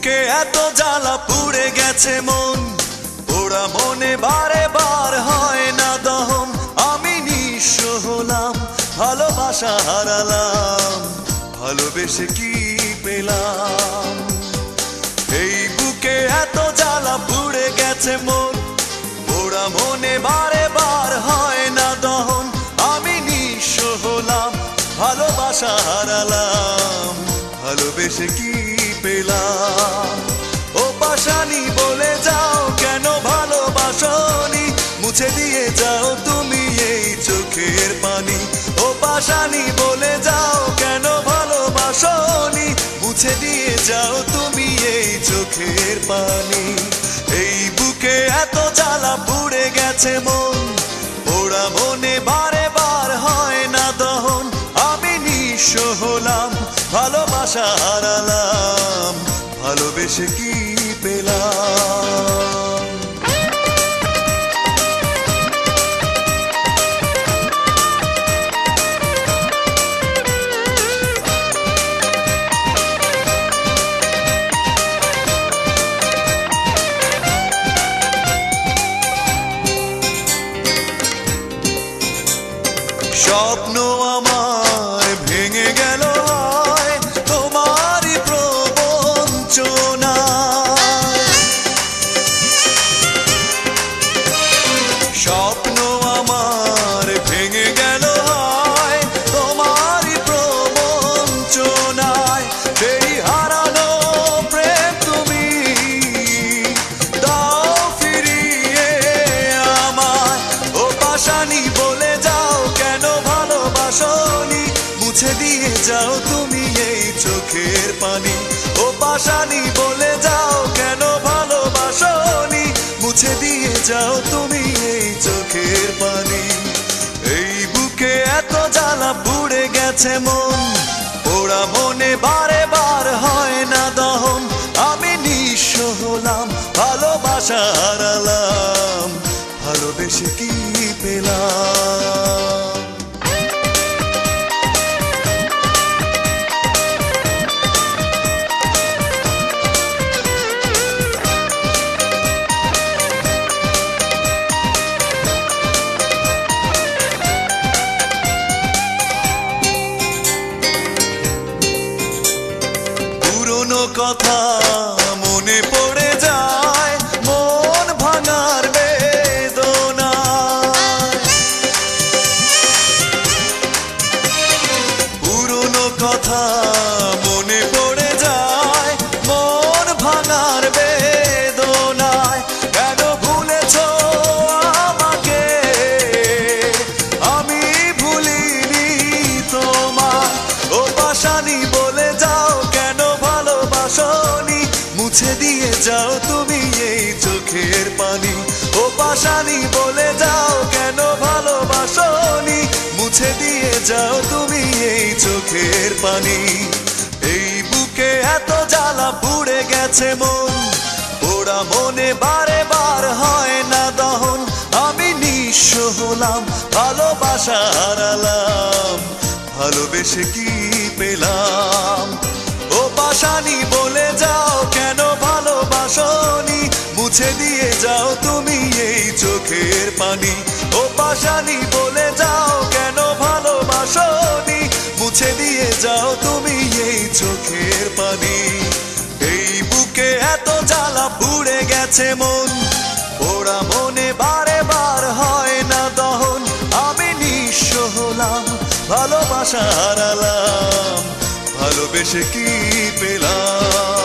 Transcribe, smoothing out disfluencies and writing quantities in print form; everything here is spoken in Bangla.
বুকে এত জ্বালা পুড়ে গেছে মন, পোড়া মনে বারে বার হয় না দহন। আমি নিঃস্ব হলাম, ভালোবাসা হারালাম, ভালোবেসে কি পেলাম? এই বুকে এত জ্বালা পুড়ে গেছে মন, পোড়া মনে বারে বার হয় না দহন। আমি নিঃস্ব হলাম, ভালোবাসা হারালাম, ভালোবেসে কি পেলাম? ও পাশানি বলে যাও কেন ভালোবাসনি, মুছে দিয়ে যাও তুমি এই চোখের পানি। ও পাশানি বলে যাও কেন ভালোবাসনি, মুছে দিয়ে যাও তুমি এই চোখের পানি। এই বুকে এত জ্বালা পুড়ে গেছে মন, পোড়া মনে বারে বার হয় না দহন। আমি নিঃস্ব হলাম, ভালোবাসা হারালাম, ভালোবেসে কি পেলাম? স্বপ্ন আমার ভেঙে গেল হয় তোমারই প্রবঞ্চনায়। স্বপ্ন আমার ভেঙে গেল হয় তোমারই প্রবঞ্চনায়। সেই হারানো প্রেম তুমি দাও ফিরিয়ে আমায়। ও পাশানি বলে যাও কেন ভালোবাসনি, মুছে দিয়ে যাও তুমি এই চোখের পানি। ও পাশানি বলে যাও কেন ভালোবাসনি, মুছে দিয়ে যাও তুমি এই চোখের পানি। এই বুকে এত জ্বালা পুড়ে গেছে মন, পোড়া মনে বারে বার হয় না দহন। আমি নিঃস্ব হলাম, ভালোবাসা হারালাম, ভালোবেসে কি পেলাম? পুরনো কথা মনে পড়ে যায়, মন ভাঙার বেদনা। পুরনো কথা মনে পড়ে যায়, মন ভাঙার বেদনায়। কেন ভুলেছ আমাকে, আমি ভুলিনি তোমায়। ও পাশানি বলে যাও কেন ভালোবাসনি, মুছে দিয়ে যাও তুমি এই চোখের পানি। ও পাশানি বলে যাও কেন ভালোবাসনি, মুছে দিয়ে যাও তুমি এই চোখের পানি। এই বুকে এত জ্বালা পুড়ে গেছে মন, পোড়া মনে বারে বার হয় না দহন। আমি নিঃস্ব হলাম, ভালোবাসা হারালাম, ভালোবেসে কি পেলাম? ও পাশানি বলে যাও কেন ভালোবাসনি, মুছে দিয়ে যাও তুমি এই চোখের পানি। ও পাশানি বলে যাও কেন ভালোবাসনি, মুছে দিয়ে যাও তুমি এই চোখের পানি। এই বুকে এত জ্বালা পুড়ে গেছে মন, পোড়া মনে বারে বার হয় না দহন। আমি নিঃস্ব হলাম, ভালোবাসা হারালাম, ভালোবেসে কি পেলাম?